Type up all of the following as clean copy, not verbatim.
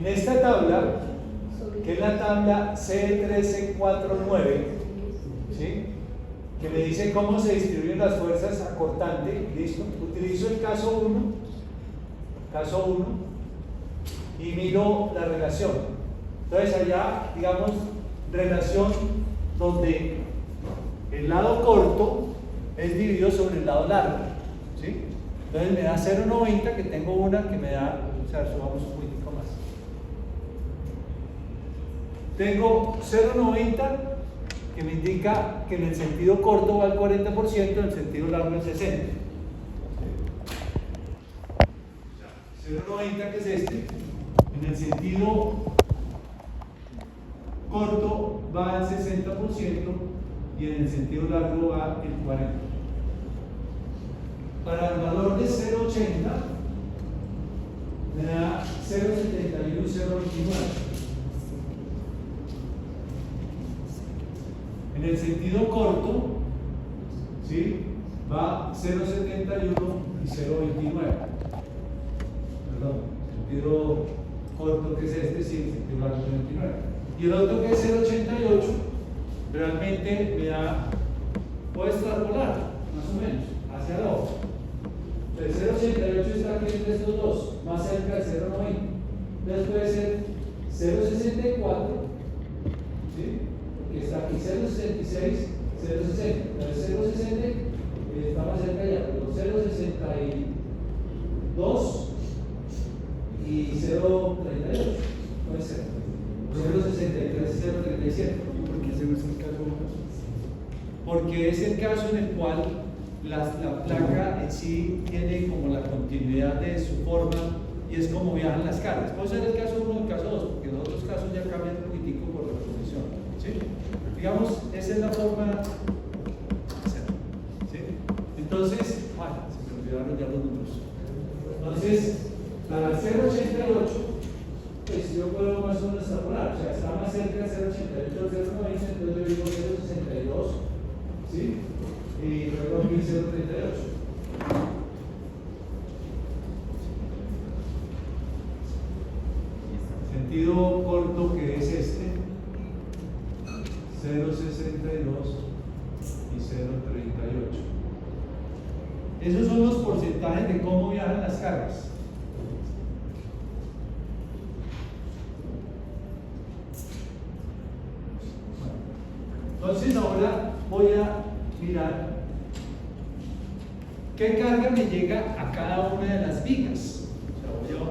En esta tabla, que es la tabla C1349, ¿sí?, que me dice cómo se distribuyen las fuerzas a cortante, listo, utilizo el caso 1, y miro la relación. Entonces allá, digamos, relación donde el lado corto es dividido sobre el lado largo, ¿sí? Entonces me da 0,90, que tengo una que me da, o sea, subamos un poquitico más. Tengo 0,90 que me indica que en el sentido corto va al 40%, en el sentido largo al 60%. 0,90 que es este, en el sentido corto va al 60% y en el sentido largo va el 40%. Para el valor de 0,80 me da 0,71 y 0,29. En el sentido corto, ¿sí?, va 0,71 y 0,29. Perdón, el sentido corto que es este, sí, el sentido largo es 29. Y el otro que es 0,88, realmente me da, puede extrapolar, más o menos, hacia abajo. Entonces 0,88 está aquí entre estos dos, más cerca del 0,90. Entonces puede ser 0,64, ¿sí?, que está aquí 0,66, 0,60. Entonces 0,60 está más cerca ya, pero 0,62 y 0,38 puede ser 0,63 y 0,37. ¿Por qué ese no es el caso? Porque es el caso en el cual la placa en sí tiene como la continuidad de su forma y es como viajan las cargas. Puede ser el caso 1 y el caso 2, porque los otros casos ya cambian un poquitico por la posición, ¿sí? Digamos, esa es la forma de hacerlo, ¿sí? Entonces, se me olvidaron ya los números. Entonces, para el 0,88, pues yo puedo más o menos extrapolar, o sea, está más cerca del 0,88 al 0,90, entonces yo digo 0,62, ¿sí? Y luego aquí 0,38. Sentido corto, que es este, 0,62 y 0,38. Esos son los porcentajes de cómo viajan las cargas. Entonces ahora voy a mirar qué carga me llega a cada una de las vigas. O sea, voy a...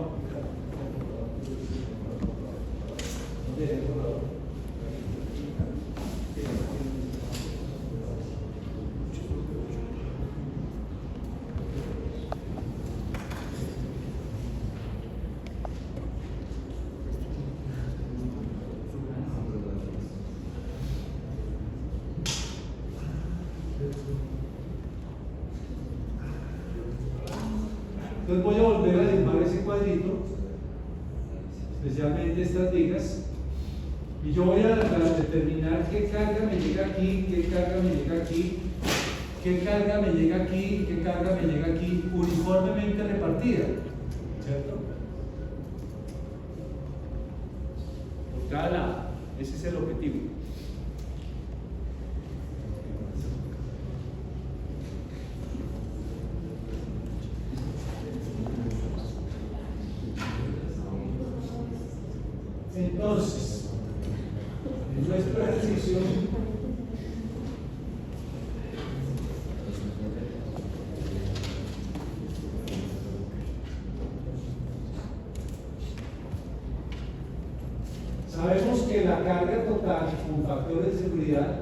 Entonces voy a volver a dibujar ese cuadrito, especialmente estas vigas, y yo voy a determinar qué carga me llega aquí, qué carga me llega aquí, qué carga me llega aquí, qué carga me llega aquí, uniformemente repartida, ¿cierto? Por cada lado, ese es el objetivo. Entonces, en nuestro ejercicio sabemos que la carga total con factores de seguridad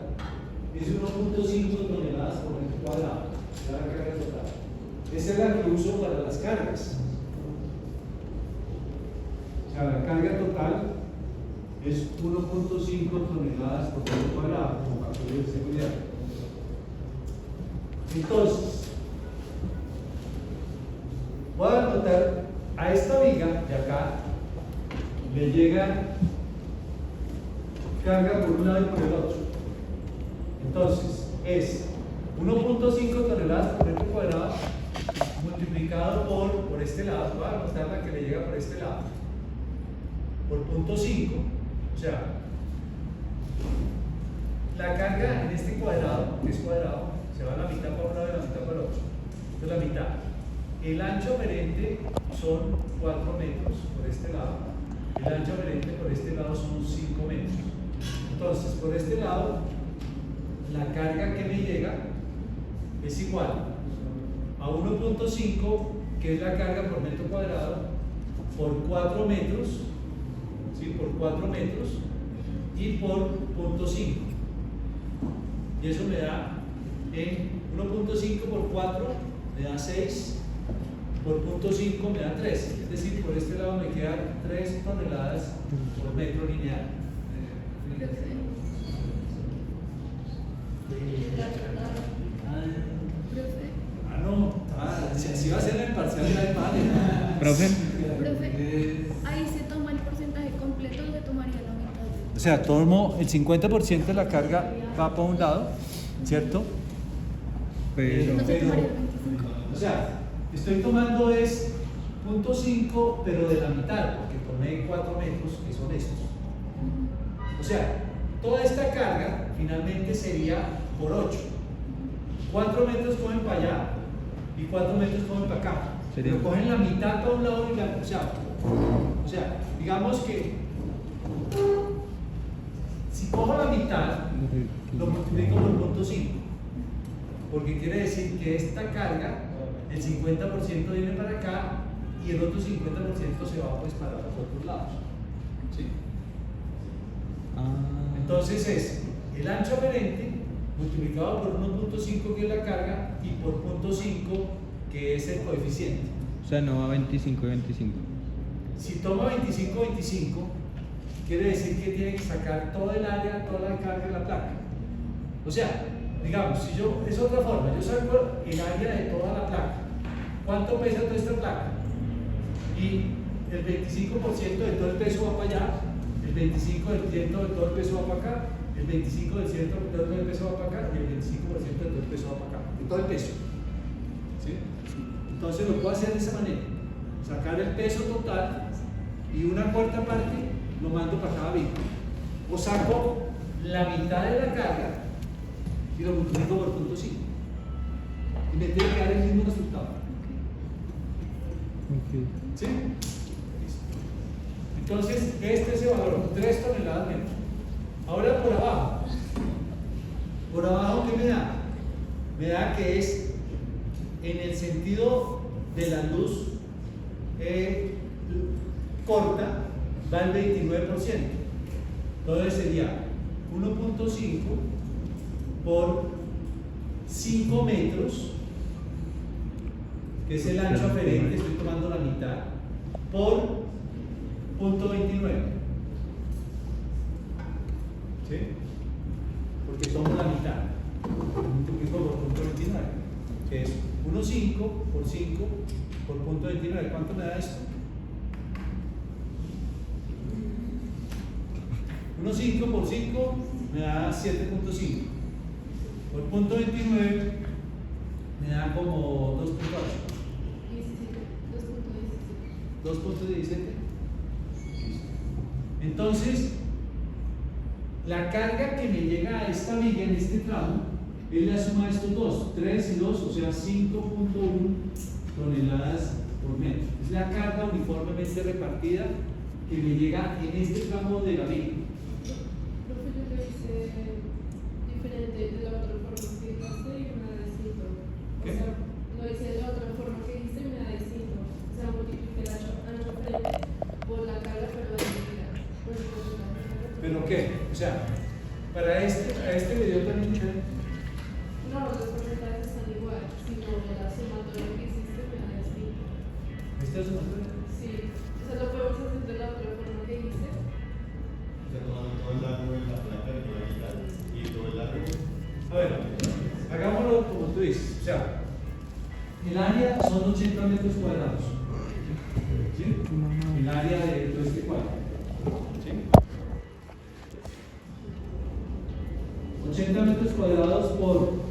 es 1,5 toneladas por metro cuadrado, la carga total. Esa es la que uso para las cargas. O sea, la carga total es 1,5 toneladas por metro cuadrado con factores de seguridad. Entonces, voy a anotar a esta viga de acá, le llega carga por un lado y por el otro. Entonces, es 1,5 toneladas por metro cuadrado multiplicado por este lado. Voy a anotar la que le llega por este lado, por punto 5, o sea, la carga en este cuadrado, que es cuadrado, se va a la mitad para un lado y la mitad para el otro. Entonces la mitad. El ancho aferente son 4 metros por este lado. El ancho aferente por este lado son 5 metros. Entonces, por este lado, la carga que me llega es igual a 1.5, que es la carga por metro cuadrado, por 4 metros, ¿sí? Por 4 metros y por punto 5. Y eso me da en 1.5 por 4 me da 6, por punto 5 me da 3. Es decir, por este lado me quedan 3 toneladas por metro lineal. Si va a ser el parcial de la imagen. Profe, ahí se toma el porcentaje completo, se tomaría la mitad. O sea, tomo el 50% de la carga va para un lado, ¿cierto? pero Entonces tomaría el 25. O sea, estoy tomando es punto 5, pero de la mitad, porque tomé 4 metros, que son estos. O sea, toda esta carga finalmente sería por 8. 4 metros cogen para allá y 4 metros cogen para acá. Sería- Pero cogen la mitad para un lado y la... O sea, digamos que si cojo la mitad, lo multiplico por punto 5. Porque quiere decir que esta carga, el 50% viene para acá y el otro 50% se va pues para los otros lados. ¿Sí? Entonces es el ancho aferente multiplicado por 1.5, que es la carga, y por 0.5, que es el coeficiente. o sea, no va 25 y 25. Si toma 25, quiere decir que tiene que sacar todo el área, toda la carga de la placa. O sea, digamos, si yo, es otra forma, yo saco el área de toda la placa. ¿Cuánto pesa toda esta placa? Y el 25% de todo el peso va para allá, el 25% de todo el peso va para acá, el 25% de todo el peso va para acá y el 25% de todo el peso va para acá, de todo el peso. ¿Sí? Entonces lo puedo hacer de esa manera, sacar el peso total y una cuarta parte lo mando para cada vehículo. O saco la mitad de la carga y lo multiplico por 0.5 y me tiene que dar el mismo resultado. ¿Sí? Listo. Entonces, este es el valor, 3 toneladas menos. Ahora por abajo. Por abajo, ¿qué me da? Me da que es en el sentido de la luz corta, da el 29%. Entonces sería 1.5 por 5 metros, que es el ancho aferente, estoy tomando la mitad, por 0.29. ¿Sí? Porque tomo la mitad. Multiplico por 0.29, que es 1.5 por 5 por 0.29. ¿Cuánto me da esto? 1.5 por 5 me da 7.5. Por 0.29 me da como 2.8. 2.17. Entonces, la carga que me llega a esta viga en este tramo es la suma de estos dos, 3 y 2, o sea 5.1 toneladas por metro. Es la carga uniformemente repartida que me llega en este tramo de la viga. Profe, yo lo hice diferente de la otra forma que dijiste y me da distinto. O ¿Qué? sea, lo hice de la otra forma que dijiste y me da distinto. O sea, multipliqué el ancho frente por la carga, pero de medida. ¿Pero qué? O sea, para este video también ¿qué? No, los porcentajes están igual, sino de la sumatoria que hiciste me da distinto. ¿Este es un Sí, o sea, lo podemos hacer de la otra forma que dijiste. Todo el largo de la placa de la mitad y todo el largo. A ver, hagámoslo como tú dices. O sea, el área son 80 metros cuadrados. ¿Sí? El área de todo este cuadro. ¿Sí? 80 metros cuadrados por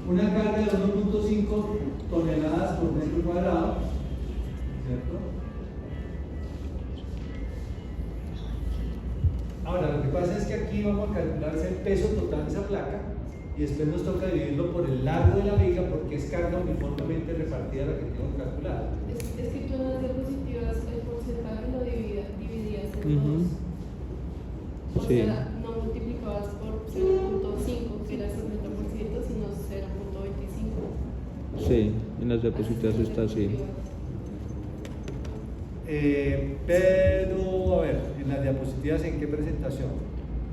una carga de 1.5 toneladas por metro cuadrado, ¿cierto? que aquí vamos a calcular el peso total de esa placa y después nos toca dividirlo por el largo de la viga porque es carga uniformemente repartida la que tengo que calcular. Es que tú en las diapositivas el porcentaje lo dividías en Ujú. dos. O Sí. sea, no multiplicabas por 0.5, que era el 50%, sino 0.25. Sí, en las diapositivas está así. Pero, a ver, en las diapositivas, ¿en qué presentación?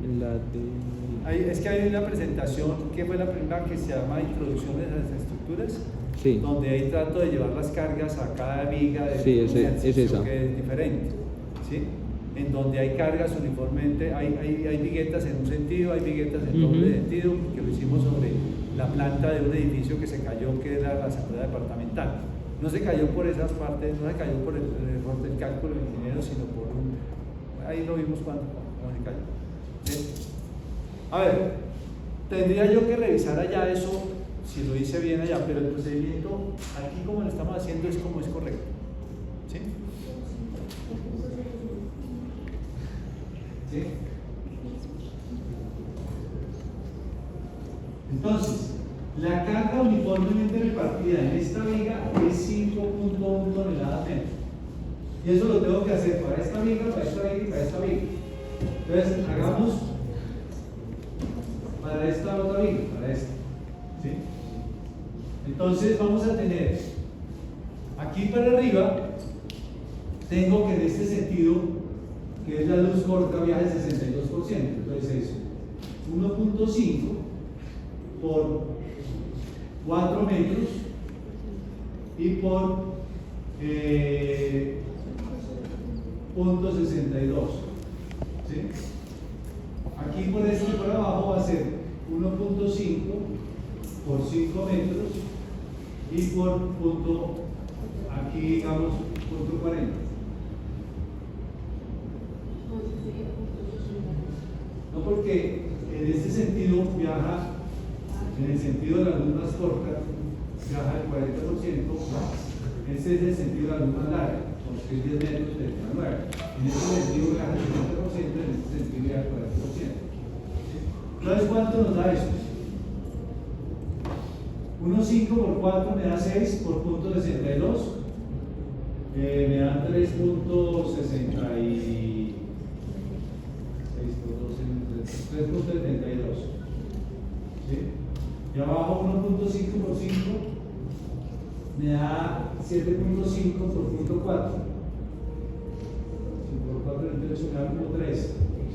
En la de... Es que hay una presentación que fue la primera que se llama Introducción a las estructuras, Sí. donde ahí trato de llevar las cargas a cada viga de Sí, un ejercicio es esa. que es diferente, ¿sí? En donde hay cargas uniformemente, hay viguetas en un sentido, hay viguetas en doble Ujú. sentido, que lo hicimos sobre la planta de un edificio que se cayó, que era la asamblea departamental. No se cayó por esas partes, no se cayó por el error del cálculo del ingeniero, sino por un... Ahí lo vimos cuando se cayó. ¿Sí? A ver, tendría yo que revisar allá eso, si lo hice bien allá, pero el procedimiento aquí como lo estamos haciendo es como es correcto. ¿Sí? ¿Sí? Entonces, la carga uniformemente repartida en esta viga es 5.1 toneladas metros. Y eso lo tengo que hacer para esta viga, para esta viga y para esta viga. Entonces, hagamos para esta otra viga, para esta. ¿Sí? Entonces, vamos a tener aquí para arriba, tengo que en este sentido, que es la luz corta, viaja el 62%. Entonces, es 1.5 por 4 metros y por 0.62. ¿Sí? Aquí por este por abajo va a ser 1.5 por 5 metros y por punto, aquí digamos, punto 40. No, porque en este sentido viaja, en el sentido de la luz más corta, viaja el 40%, ese es el sentido de la luz más larga, con 10 metros de 9. En este sentido viaja el 50%, en este sentido viaja el 40%. Entonces, ¿cuánto nos da eso? 1.5 por 4 me da 6 por punto 62, me da 3.72. ¿Sí? Y abajo 1.5 por 5 me da 7.5 por punto 4. 5 por 4 me da como 3.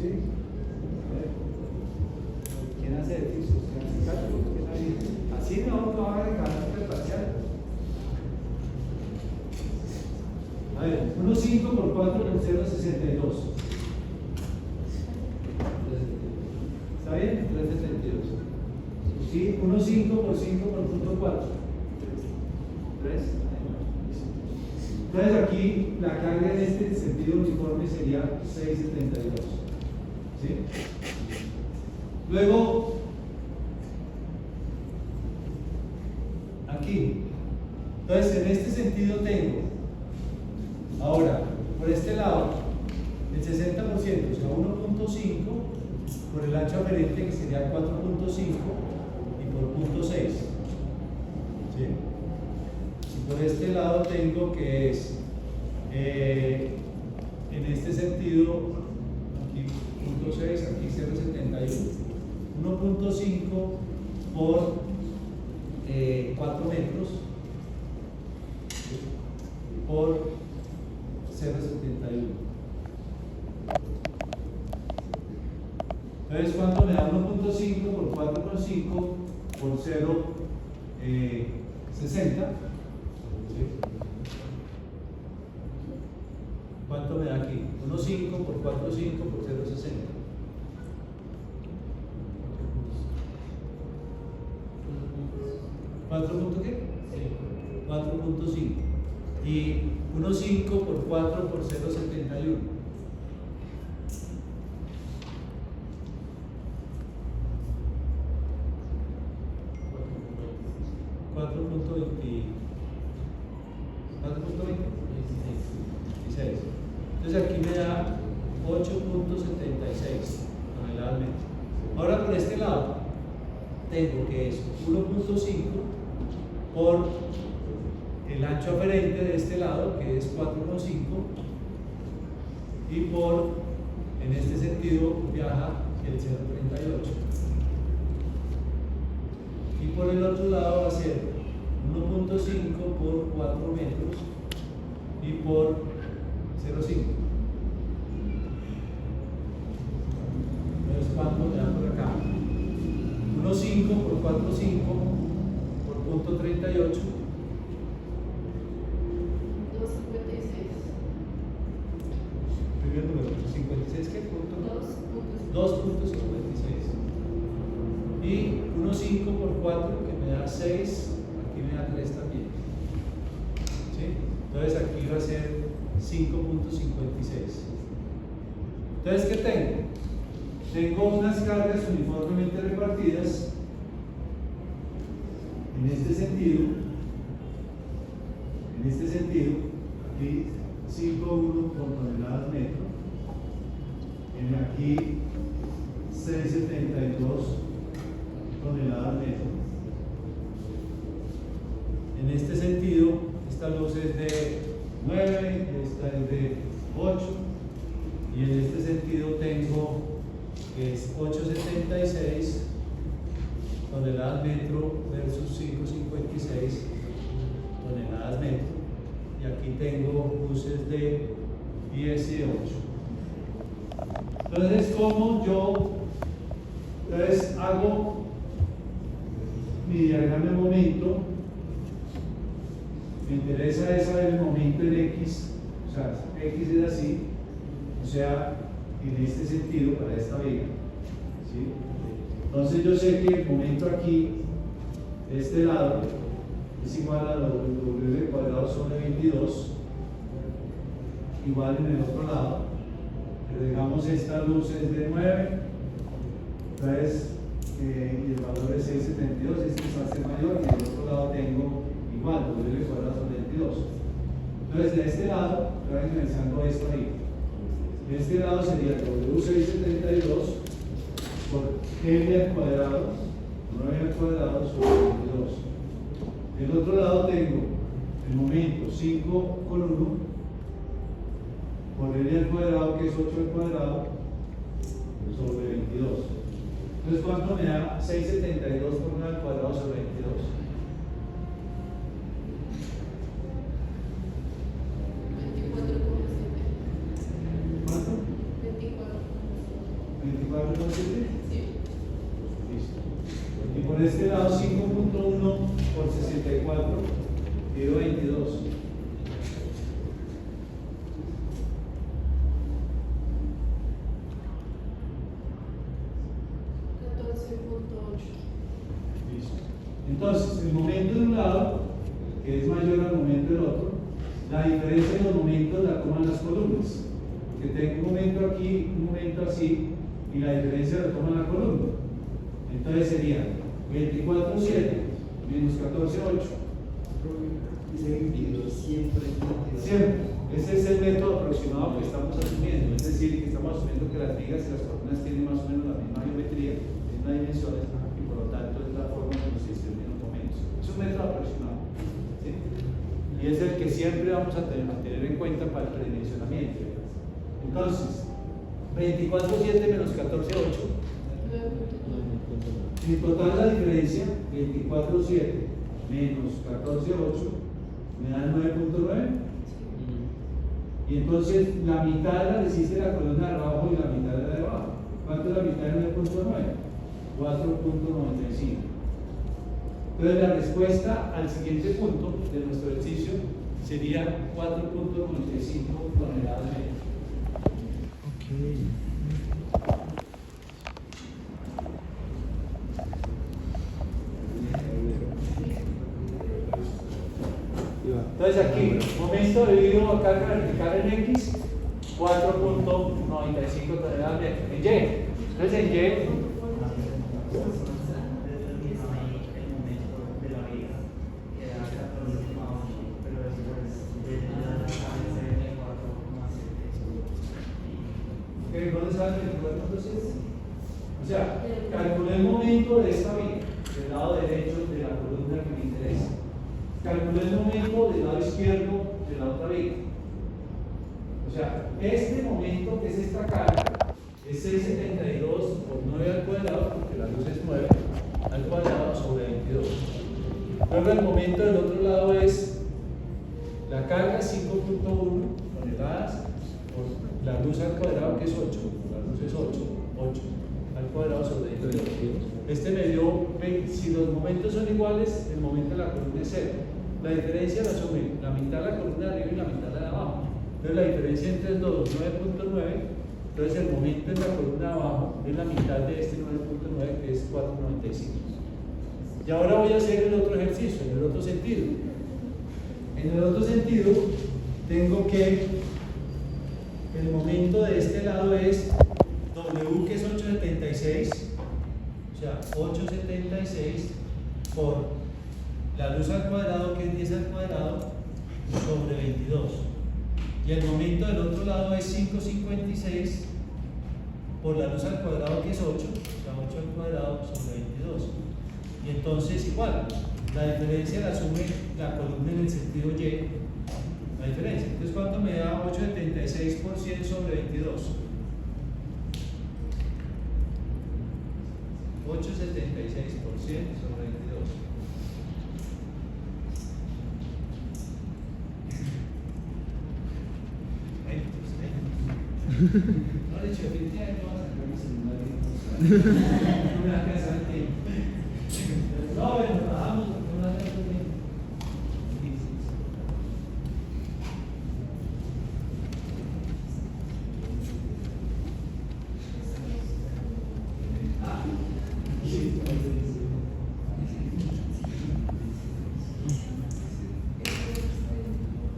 ¿Sí? ¿Quién hace ejercicios? ¿Quién hace cálculos? ¿Quién hace? Así no haga de carácter parcial. A ver, 1.5 por 4 por 0.62. ¿Está bien? 3.72. ¿Sí? 1.5 por 5 por punto 4. 3. Entonces aquí la carga en este sentido uniforme sería 6.72. ¿Sí? Luego, aquí. Entonces en este sentido tengo, ahora, por este lado, el 60%, o sea, 1.5 por el ancho aferente, que sería 4.5, y por punto 6. ¿Sí? Y por este lado tengo que es, en este sentido, aquí punto 6, aquí 0.71. 1.5 por 4 metros por 0.71. Entonces, ¿cuánto me da 1.5 por 4.5 por 0.60? ¿Cuánto me da aquí? 1.5 por 4.5 por 0.60. ¿4 punto qué? 4.5. Y 1.5 por 4 por 0.71. 16. Entonces aquí me da 8.76. toneladas metro. Ahora por este lado tengo que es 1.5 por el ancho aferente de este lado, que es 4.5, y por, en este sentido, viaja el 0.38. Y por el otro lado va a ser 1.5 por 4 metros y por 0.5. Entonces, ¿cuánto me da por acá? 1.5 por 4.5 por punto 38. 2.56. Primer número, 56, ¿qué punto? 2.56. Y 1.5 por 4, que me da 6, aquí me da 3 también. ¿Sí? Entonces aquí va a ser 5.56. Entonces, ¿qué tengo? Tengo unas cargas uniformemente repartidas en este sentido, aquí 5.1 por toneladas metro, en aquí 6.72 toneladas metro. En este sentido, esta luz es de 9, esta es de 8, y en este sentido tengo que es 8.76 toneladas metro versus 5.56 toneladas metro, y aquí tengo luces de 10 y de 8. Entonces, como yo hago mi diagrama de momento, me interesa es saber el momento en X, o sea, X es así, o sea, en este sentido para esta viga, ¿sí? Entonces yo sé que el momento aquí, de este lado, es igual a W cuadrado sobre 22, igual en el otro lado, pero digamos esta luz es de 9, entonces, y el valor es 6.72, este va a ser mayor, y del otro lado tengo igual, W cuadrado sobre 22. Entonces de este lado, estoy analizando esto ahí. De este lado sería W672 por L al cuadrado, 9 al cuadrado sobre 22. Del otro lado tengo el momento 5 con 1 por L al cuadrado, que es 8 al cuadrado, sobre 22. Entonces, ¿cuánto me da 6.72 por 9 al cuadrado sobre 22? ¿Cuánto? 24.7. Sí. Listo. Y por este lado 5.1 por 64 dividido 22. Listo. Entonces, el momento de un lado, que es mayor al momento del otro, la diferencia de los momentos la toman las columnas. Que tengo un momento aquí, un momento así, y la diferencia la toma la columna. Entonces sería 24.7 menos 14.8. Siempre. Ese es el método aproximado que estamos asumiendo. Es decir, que estamos asumiendo que las vigas y las columnas tienen más o menos la misma geometría, mismas dimensiones, y por lo tanto es la forma en que se distribuyen los momentos. Es un método aproximado. ¿Sí? Y es el que siempre vamos a tener en cuenta para el predimensionamiento. Entonces, 24.7 menos 14.8. En total la diferencia, 24.7 menos 14.8 me da 9.9. Y entonces la mitad la deciste la columna de abajo y la mitad de la de abajo. ¿Cuánto es la mitad de 9.9? 4.95. Entonces la respuesta al siguiente punto de nuestro ejercicio sería 4.95 toneladas metro. Entonces aquí, momento debido a carga vertical en X, 4.95 toneladas metro. En Y, entonces en Y, ¿dónde está el 24.7? O sea, calculé el momento de esta vía, del lado derecho de la columna que me interesa. Calculé el momento del lado izquierdo de la otra vía. O sea, este momento que es esta carga es 672 por 9 al cuadrado, porque la luz es 9 al cuadrado sobre 22. Luego el momento del otro lado es la carga 5.1 toneladas por la luz al cuadrado, que es 8. La luz es 8 al cuadrado sobre 22. Este me dio, si los momentos son iguales, el momento de la columna es 0. La diferencia la asume la mitad de la columna de arriba y la mitad de la de abajo. Entonces la diferencia entre los dos, 9.9. Entonces el momento en la columna de abajo es la mitad de este 9.9, que es 4.95. Y ahora voy a hacer el otro ejercicio, en el otro sentido. En el otro sentido, tengo que el momento de este lado es W, que es 876, o sea, 876 por la luz al cuadrado, que es 10 al cuadrado, sobre 22. Y el momento del otro lado es 556 por la luz al cuadrado, que es 8, o sea, 8 al cuadrado sobre 22. Y entonces igual, la diferencia la asume la columna en el sentido Y, la diferencia. Entonces, ¿cuánto me da 876 por 100 sobre 22? 876 por 100 sobre 22. No le he dicho, definitivamente no vas a sacar mi celular. No me va a alcanzar el tiempo. No, bueno, trabajamos porque no me va a alcanzar el tiempo.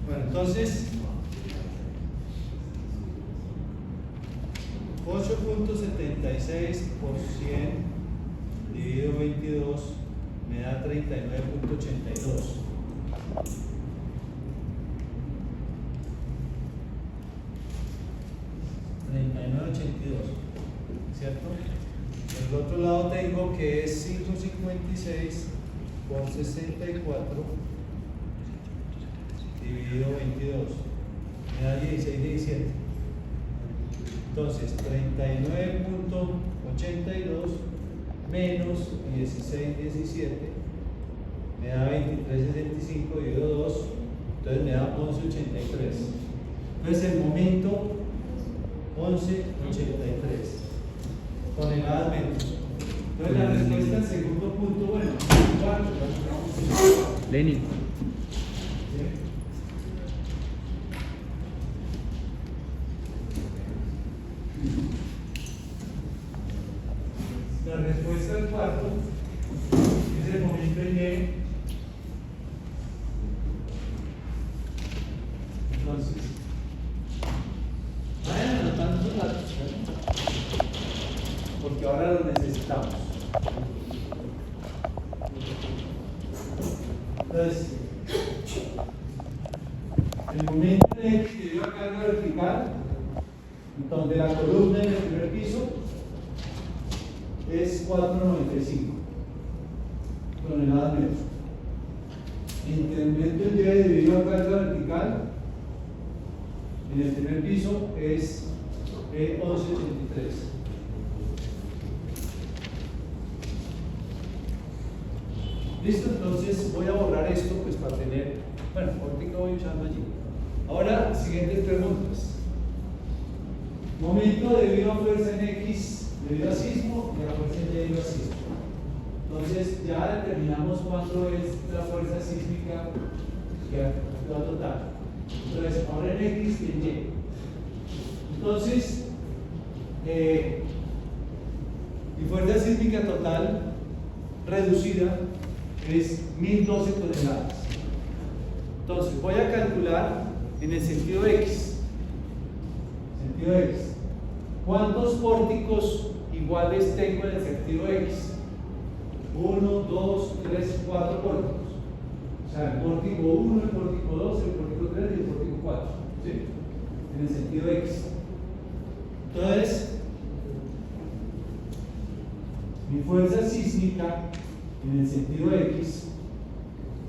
Bueno, entonces 8.76 por 100 dividido 22 me da 39.82. ¿Cierto? En el otro lado tengo que es 556 por 64 dividido 22 me da 16.17. Entonces 39.82 menos 16.17 me da 23.65 dividido 2, entonces me da 11.83. Entonces el momento 11.83 toneladas metros. Entonces la respuesta al segundo punto, bueno, Lenin. La respuesta al cuarto es el momento en Y. Entonces, vayan anotando esos datos, ¿vale? Porque ahora los necesitamos. Entonces, el momento en X debido a carga vertical, donde la columna en el primer piso es 4.95 toneladas metros. Incremento en Y debido a carga vertical en el primer piso es 11.83. Listo, entonces voy a borrar esto pues para tener, bueno, ahorita voy usando allí. Ahora, siguientes preguntas. Momento debido a fuerza en X debido a sismo y a fuerza en Y debido a sismo. Entonces ya determinamos cuánto es la fuerza sísmica que actúa total. Entonces ahora en X y en Y. Entonces, mi fuerza sísmica total reducida es 1012 toneladas. Entonces voy a calcular en el sentido X. Sentido X. ¿Cuántos pórticos iguales tengo en el sentido X? 1, 2, 3, 4 pórticos. O sea, el pórtico 1, el pórtico 2, el pórtico 3 y el pórtico 4. ¿Sí? En el sentido X. Entonces, sísmica en el sentido X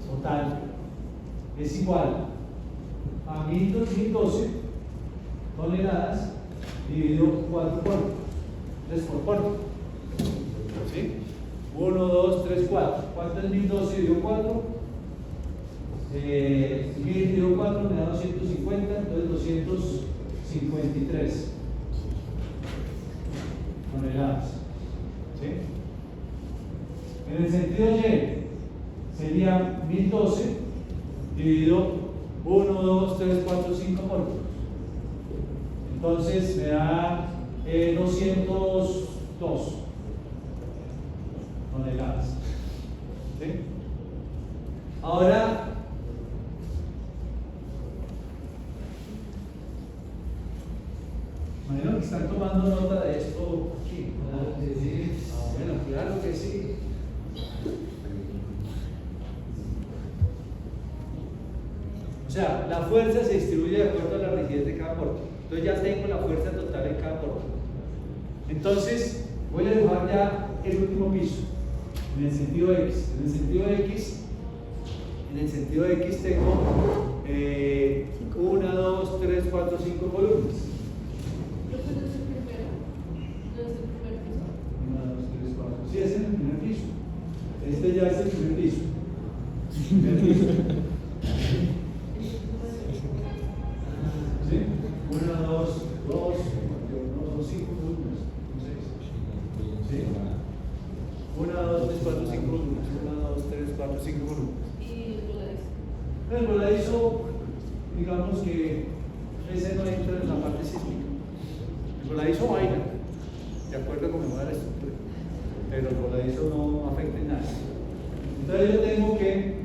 total es igual a 1012 toneladas dividido 4 por 3 por pórtico. ¿Sí? 1, 2, 3, 4. ¿Cuánto es 1012 dividido 4? 1000 dividido 4 me da 250, entonces 253 toneladas. ¿Sí? En el sentido Y sería 1012 dividido 1, 2, 3, 4, 5 pórticos. Entonces me da 202 toneladas. ¿Sí? Ahora, imagino que están tomando nota de esto aquí. Bueno, claro que sí. O sea, la fuerza se distribuye de acuerdo a la rigidez de cada pórtico. Entonces ya tengo la fuerza total en cada pórtico. Entonces, voy a dibujar ya el último piso, en el sentido X. En el sentido X tengo 1, 2, 3, 4, 5 columnas. ¿Lo puedes hacer primero? ¿No es el primer piso? 1, 2, 3, 4. Sí, ese es el primer piso. Este ya es el primer piso. Primer piso. ¿Sí? 1, 2, 5 columnas. 6. ¿Sí? 1, 2, 3, 4, 5 columnas. 1, 2, 3, 4, 5 columnas. ¿Y el voladizo? El voladizo, digamos que ese no entra en la parte sísmica. El voladizo baila, de acuerdo a cómo va la estructura, pero el voladizo no afecta en nada. Entonces yo tengo que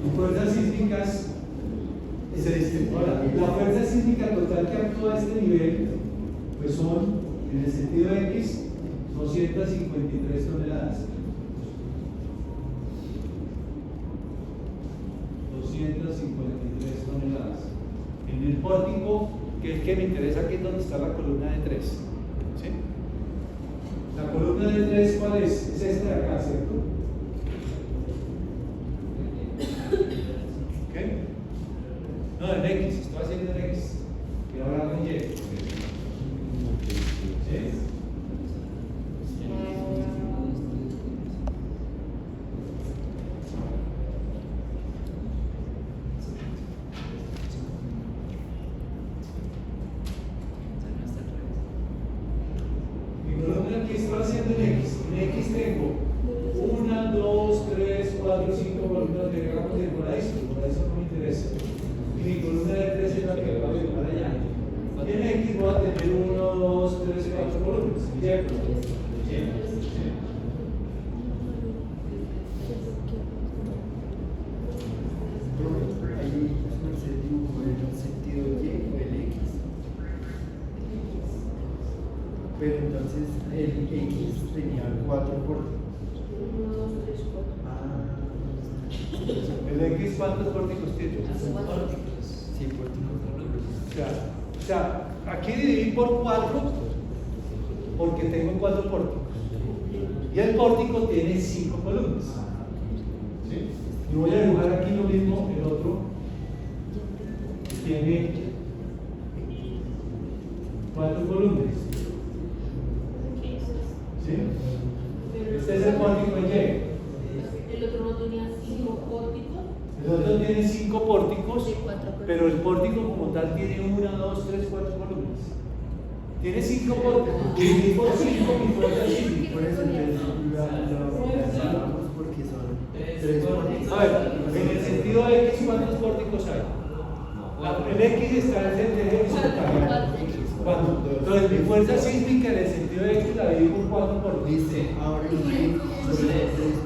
en fuerzas sísmicas se distribuye. Ahora, la fuerza sísmica total que actúa a este nivel, pues son, en el sentido X, 253 toneladas. 253 toneladas. En el pórtico, que es el que me interesa aquí, es donde está la columna de 3. ¿Sí? La columna de 3, ¿cuál es? Es esta de acá, ¿cierto? ¿Ok? No, en X, estoy haciendo en X. Y ahora en Y. ¿Sí? Mi columna aquí estoy haciendo en X. En X tengo 1, 2, 3, 4, 5 columnas que agregamos de voladizo. El voladizo no me interesa. Y mi columna de 3 es la que va a dibujar allá. Y en X voy a tener 1, 2, 3, 4 columnas. ¿Cierto? Ahí se dibujó en el sentido Y o el X. Pero entonces el X tenía 4 pórticos. 1, 2, 3, 4. ¿El X cuántos pórticos tiene? Sí, pórticos. O sea, aquí dividí por 4 porque tengo 4 pórticos. Y el pórtico tiene 5 columnas. ¿Sí? Y voy a dibujar aquí lo mismo, el otro tiene 4 columnas. ¿Sí? Este es el pórtico Y. El otro no tenía 5 pórticos. El otro tiene 5 pórticos, pero el pórtico como tal tiene 1, 2, 3, 4 columnas. Tiene 5 pórticos. Dividí por 5 mi fuerza sísmica. Por eso entonces lo porque son 3 pórticos. A ver, en el sentido X, ¿cuántos pórticos hay? El X está en el sentido horizontal. 4. Entonces, mi fuerza sísmica en el sentido X la divido por 4 pórticos. Listo, ahora el Y son 3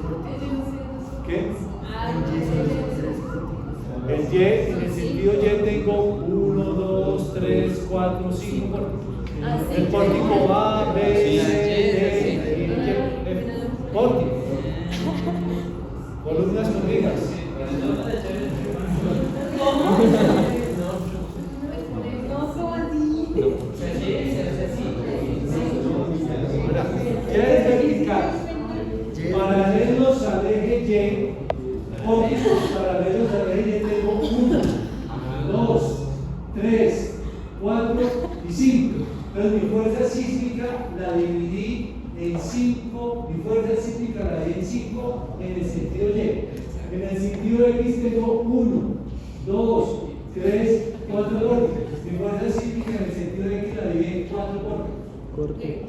pórticos. ¿Qué? El Y son 3 pórticos. El Y, en el sentido Y tengo 1, 2, 3, 4, 5 pórticos. El pórtico A, B, C, D, E, F. Pórtico. Columnas corridas. ¿Qué es vertical? paralelos al eje Y, ópticos paralelos al eje Y tengo 1, 2, 3, 4 y 5. Entonces mi fuerza sísmica la dividí en 5, mi fuerza sísmica la dividí en 5 en el sentido Y. En el sentido X tengo 1, 2, 3, 4 vórtices. Mi fuerza sísmica en el sentido X la dividí en 4 vórtices. Corte.